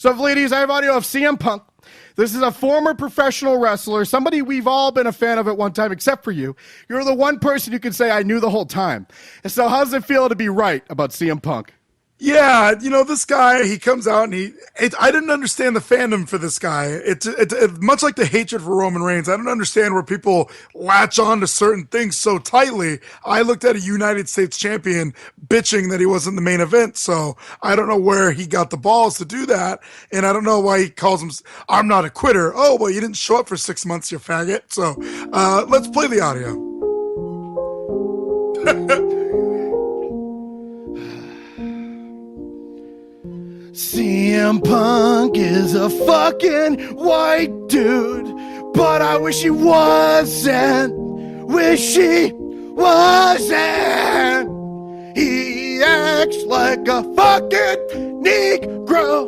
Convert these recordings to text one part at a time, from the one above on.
So, ladies, I have audio of CM Punk. This is a former professional wrestler, somebody we've all been a fan of at one time, except for you. You're the one person you can say I knew the whole time. And so how does it feel to be right about CM Punk? Yeah, you know, this guy, he comes out and I didn't understand the fandom for this guy. It's much like the hatred for Roman Reigns. I don't understand where people latch on to certain things so tightly. I looked at a United States champion bitching that he wasn't the main event, so I don't know where he got the balls to do that, and I don't know why he calls him, I'm not a quitter. Oh, well, you didn't show up for 6 months, you faggot. So let's play the audio. CM Punk is a fucking white dude, but I wish he wasn't. Wish he wasn't. He acts like a fucking Negro.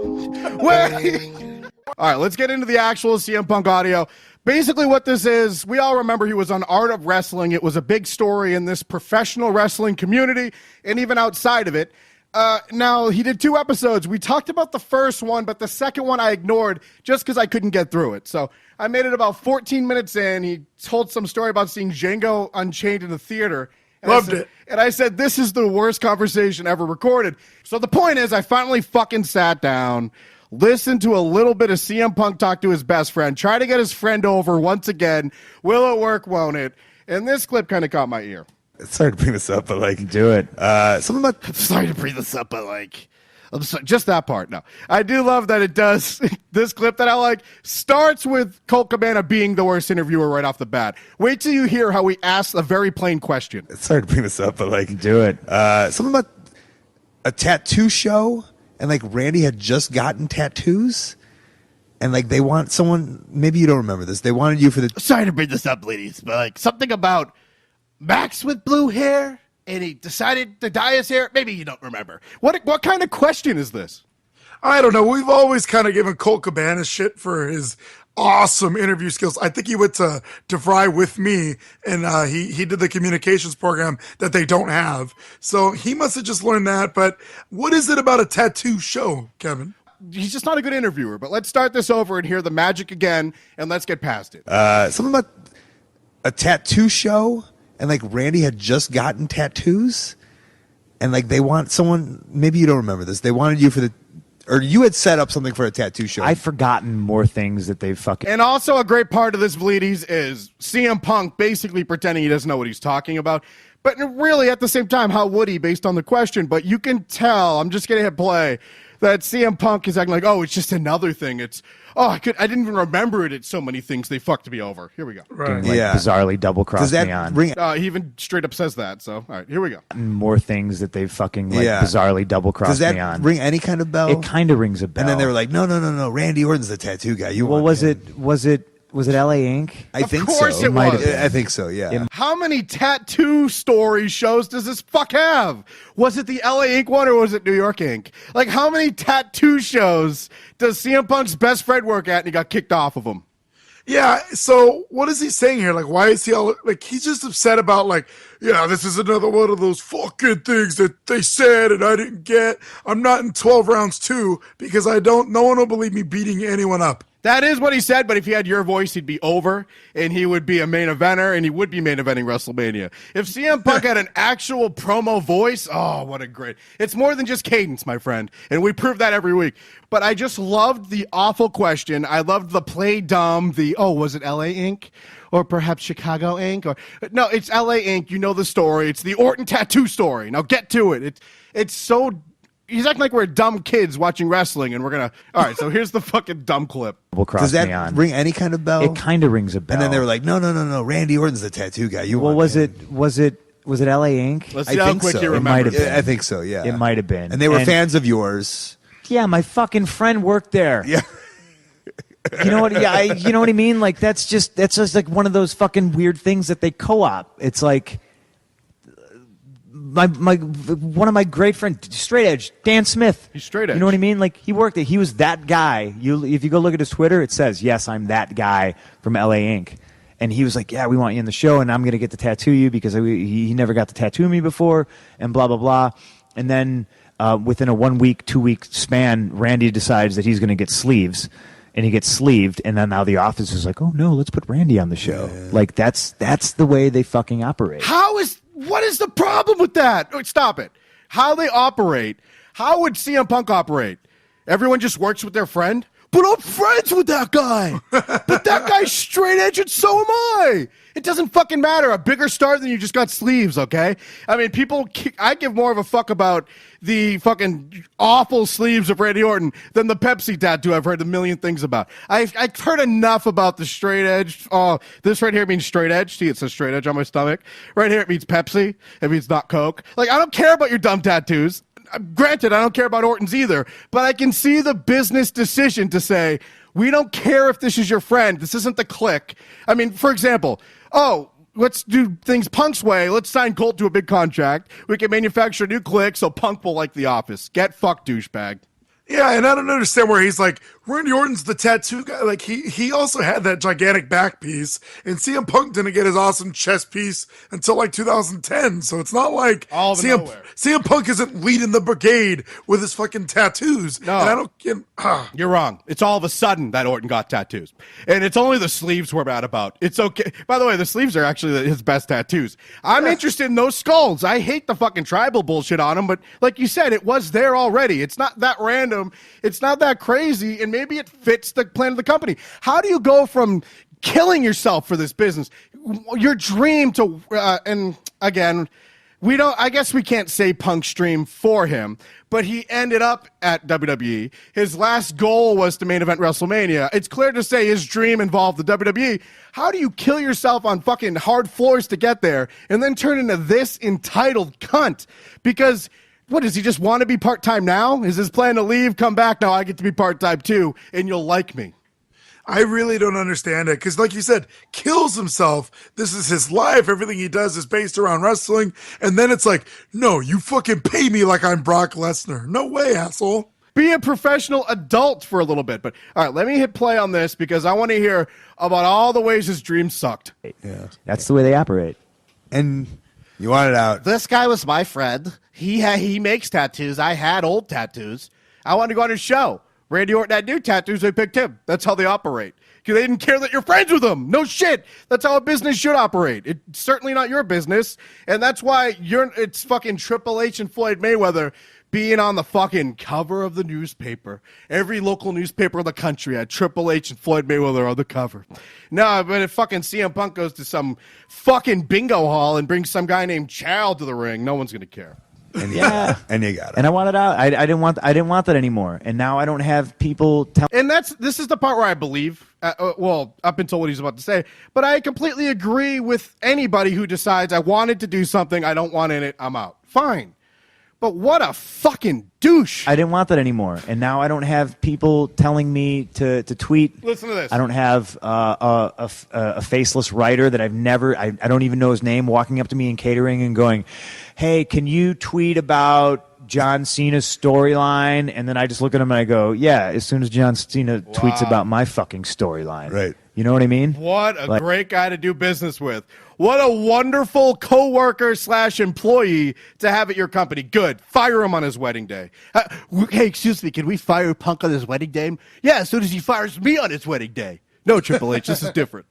All right, let's get into the actual CM Punk audio. Basically what this is, we all remember he was on Art of Wrestling. It was a big story in this professional wrestling community and even outside of it. Now, he did 2 episodes. We talked about the first one, but the second one I ignored just because I couldn't get through it. So I made it about 14 minutes in. He told some story about seeing Django Unchained in the theater. Loved it. And I said, this is the worst conversation ever recorded. So the point is, I finally fucking sat down, listened to a little bit of CM Punk talk to his best friend, try to get his friend over once again. Will it work, won't it? And this clip kind of caught my ear. Sorry to bring this up, but like, do it. Something about. Sorry to bring this up, but like, I'm sorry, just that part. No, I do love that it does. This clip that I like starts with Colt Cabana being the worst interviewer right off the bat. Wait till you hear how he asks a very plain question. Sorry to bring this up, but like, do it. Something about a tattoo show, and like Randy had just gotten tattoos. And like they want someone. Maybe you don't remember this. They wanted you for the. Sorry to bring this up, ladies, but like something about Max with blue hair, and he decided to dye his hair. Maybe you don't remember. What kind of question is this? I don't know. We've always kind of given Colt Cabana shit for his awesome interview skills. I think he went to Fry with me, and he did the communications program that they don't have. So he must have just learned that. But what is it about a tattoo show, Kevin? He's just not a good interviewer. But let's start this over and hear the magic again, and let's get past it. Something about a tattoo show. And like Randy had just gotten tattoos, and like they want someone. Maybe you don't remember this. They wanted you for the, or you had set up something for a tattoo show. I've forgotten more things that they've fucking. And also a great part of this Vleeties is CM Punk basically pretending he doesn't know what he's talking about. But really, at the same time, how would he based on the question? But you can tell. I'm just gonna hit play. That CM Punk is acting like, oh, it's just another thing. It's, oh, I didn't even remember it. It's so many things. They fucked me over. Here we go. Right. Like bizarrely double crossed me on. He even straight up says that. So, all right, here we go. More things that they've fucking bizarrely double crossed me on. Does that ring any kind of bell? It kind of rings a bell. And then they were like, no. Randy Orton's the tattoo guy. Was it LA Inc? I think so. Of course it was. I think so, yeah. How many tattoo story shows does this fuck have? Was it the LA Inc one or was it New York Inc? Like, how many tattoo shows does CM Punk's best friend work at and he got kicked off of them? Yeah, so what is he saying here? Like, why is he all, like, he's just upset about, like, yeah, this is another one of those fucking things that they said and I didn't get. I'm not in 12 rounds too because no one will believe me beating anyone up. That is what he said, but if he had your voice, he'd be over, and he would be a main eventer, and he would be main eventing WrestleMania. If CM Punk had an actual promo voice, oh, what a great... It's more than just cadence, my friend, and we prove that every week. But I just loved the awful question. I loved the play dumb, was it LA Inc.? Or perhaps Chicago Inc.? No, it's LA Inc. You know the story. It's the Orton tattoo story. Now get to it. It's so... He's acting like we're dumb kids watching wrestling, and we're gonna. All right, so here's the fucking dumb clip. Does that ring any kind of bell? It kind of rings a bell. And then they were like, no. Randy Orton's the tattoo guy. Was it LA Inc? Let's see how quick you remember. I think so. Yeah, it might have been. And they were fans of yours. Yeah, my fucking friend worked there. Yeah. You know what? Yeah, you know what I mean. Like that's just like one of those fucking weird things that they co-op. It's like. One of my great friends, straight edge, Dan Smith. He's straight edge. You know what I mean? Like he worked it. He was that guy. If you go look at his Twitter, it says, "Yes, I'm that guy from LA Inc." And he was like, "Yeah, we want you in the show, and I'm gonna get to tattoo you because he never got to tattoo me before, and blah blah blah." And then within a 1 week, 2 week span, Randy decides that he's going to get sleeves. And he gets sleeved, and then now the office is like, oh no, let's put Randy on the show. Yeah. Like that's the way they fucking operate. What is the problem with that? Oh, stop it. How they operate? How would CM Punk operate? Everyone just works with their friend? But I'm friends with that guy. But that guy's straight edge and so am I. It doesn't fucking matter. A bigger star than you just got sleeves, okay? I mean, I give more of a fuck about the fucking awful sleeves of Randy Orton than the Pepsi tattoo I've heard a million things about. I've heard enough about the straight edge. Oh, this right here means straight edge. See, it says straight edge on my stomach. Right here it means Pepsi. It means not Coke. Like, I don't care about your dumb tattoos. Granted, I don't care about Orton's either, but I can see the business decision to say, we don't care if this is your friend. This isn't the clique. I mean, for example, let's do things Punk's way. Let's sign Colt to a big contract. We can manufacture a new clique so Punk will like The Office. Get fucked, douchebag. Yeah, and I don't understand where he's like, Randy Orton's the tattoo guy. Like, he also had that gigantic back piece, and CM Punk didn't get his awesome chest piece until like 2010. So it's not like CM Punk isn't leading the brigade with his fucking tattoos. No, and I don't get. You're wrong. It's all of a sudden that Orton got tattoos, and it's only the sleeves we're mad about. It's okay. By the way, the sleeves are actually his best tattoos. I'm interested in those skulls. I hate the fucking tribal bullshit on them, but like you said, it was there already. It's not that random. It's not that crazy, and maybe it fits the plan of the company. How do you go from killing yourself for this business, your dream to, and again, I guess we can't say Punk's dream for him, but he ended up at WWE. His last goal was to main event WrestleMania. It's clear to say his dream involved the WWE. How do you kill yourself on fucking hard floors to get there and then turn into this entitled cunt? Because what, does he just want to be part-time now? Is his plan to leave, come back, now I get to be part-time too, and you'll like me? I really don't understand it because, like you said, kills himself. This is his life. Everything he does is based around wrestling. And then it's like, no, you fucking pay me like I'm Brock Lesnar. No way, asshole. Be a professional adult for a little bit. But, all right, let me hit play on this because I want to hear about all the ways his dream sucked. Yeah, that's the way they operate. And you want it out. This guy was my friend. He makes tattoos. I had old tattoos. I wanted to go on his show. Randy Orton had new tattoos. They picked him. That's how they operate. Because they didn't care that you're friends with them. No shit. That's how a business should operate. It's certainly not your business. And that's why it's fucking Triple H and Floyd Mayweather being on the fucking cover of the newspaper. Every local newspaper in the country had Triple H and Floyd Mayweather on the cover. No, but if fucking CM Punk goes to some fucking bingo hall and brings some guy named Chow to the ring, no one's going to care. And yeah, and you got it. And I want it out. I didn't want that anymore. And now I don't have people tell. And this is the part where I believe. Well, up until what he's about to say, but I completely agree with anybody who decides I wanted to do something, I don't want in it, I'm out. Fine. But what a fucking douche. I didn't want that anymore. And now I don't have people telling me to tweet. Listen to this. I don't have a faceless writer that I don't even know his name, walking up to me in catering and going, hey, can you tweet about John Cena's storyline? And then I just look at him and I go, yeah, as soon as John Cena tweets about my fucking storyline. Right. You know what I mean? What a great guy to do business with. What a wonderful coworker / employee to have at your company. Good. Fire him on his wedding day. Hey, excuse me, can we fire Punk on his wedding day? Yeah, as soon as he fires me on his wedding day. No, Triple H, this is different.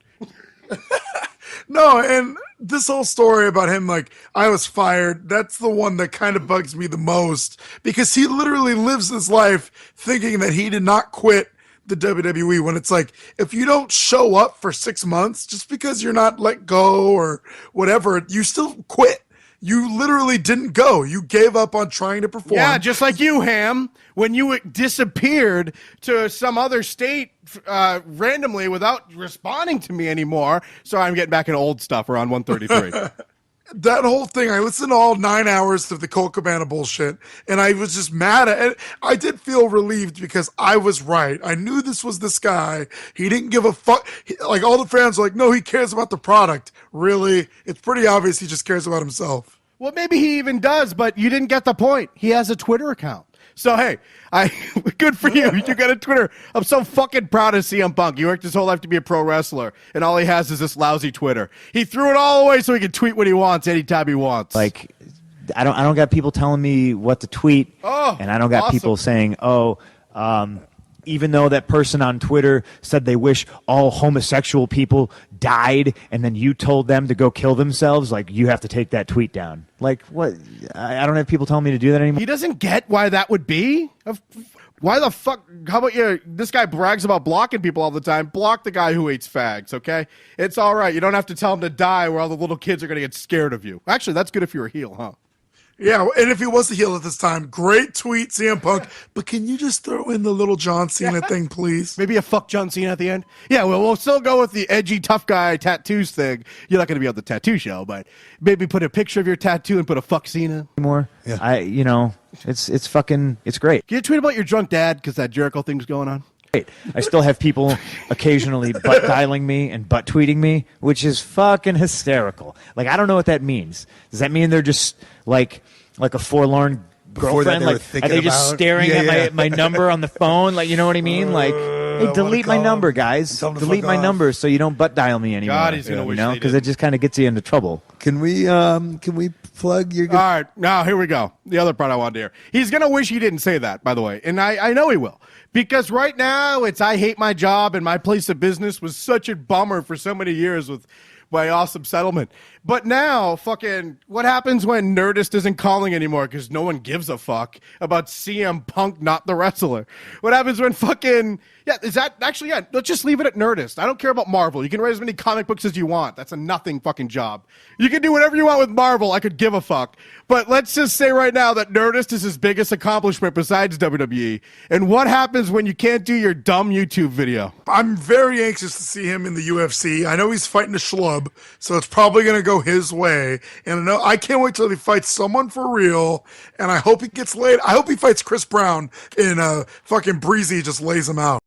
No, and this whole story about him, like, I was fired, that's the one that kind of bugs me the most because he literally lives his life thinking that he did not quit the WWE when it's like, if you don't show up for 6 months, just because you're not let go or whatever, you still quit. You literally didn't go. You gave up on trying to perform. Yeah, just like you, Ham, when you disappeared to some other state randomly without responding to me anymore. So I'm getting back into old stuff around 133. That whole thing, I listened to all 9 hours of the Colt Cabana bullshit, and I was just mad at it. I did feel relieved because I was right. I knew this was this guy. He didn't give a fuck. Like, all the fans were like, no, he cares about the product. Really? It's pretty obvious he just cares about himself. Well, maybe he even does, but you didn't get the point. He has a Twitter account. So, hey, good for you. You got a Twitter. I'm so fucking proud of CM Punk. He worked his whole life to be a pro wrestler, and all he has is this lousy Twitter. He threw it all away so he can tweet what he wants anytime he wants. Like, I don't got people telling me what to tweet, and I don't got awesome. people saying, even though that person on Twitter said they wish all homosexual people died, and then you told them to go kill themselves, like, you have to take that tweet down. Like, what? I don't have people telling me to do that anymore. He doesn't get why that would be. Why the fuck? How about you? This guy brags about blocking people all the time. Block the guy who hates fags, okay? It's all right. You don't have to tell him to die where all the little kids are going to get scared of you. Actually, that's good if you're a heel, huh? Yeah, and if he was the heel at this time, great tweet, CM Punk. But can you just throw in the little John Cena thing, please? Maybe a fuck John Cena at the end? Yeah, well, we'll still go with the edgy tough guy tattoos thing. You're not going to be on the tattoo show, but maybe put a picture of your tattoo and put a fuck Cena. Anymore. Yeah. It's fucking, it's great. Can you tweet about your drunk dad because that Jericho thing's going on? I still have people occasionally butt dialing me and butt tweeting me, which is fucking hysterical. Like, I don't know what that means. Does that mean they're just like a forlorn Before that, girlfriend? they were Like, are thinking they just about- staring Yeah, at my number on the phone? Like, you know what I mean? Like, hey, delete my call number, him. guys. Tell him to Delete fuck my off. number so you don't butt dial me anymore. God, he's gonna wish they because did. it just kind of gets you into trouble. Can we plug your? All right, now here we go. The other part I wanted to hear. He's going to wish he didn't say that, by the way. And I know he will. Because right now, it's I hate my job and my place of business was such a bummer for so many years with my awesome settlement. But now, fucking, what happens when Nerdist isn't calling anymore because no one gives a fuck about CM Punk, not the wrestler? What happens when fucking, yeah, is that, actually, yeah, let's just leave it at Nerdist. I don't care about Marvel. You can write as many comic books as you want. That's a nothing fucking job. You can do whatever you want with Marvel. I could give a fuck. But let's just say right now that Nerdist is his biggest accomplishment besides WWE. And what happens when you can't do your dumb YouTube video? I'm very anxious to see him in the UFC. I know he's fighting a schlub, so it's probably going to go his way. And I can't wait till he fights someone for real. And I hope he gets laid. I hope he fights Chris Brown in fucking Breezy, just lays him out.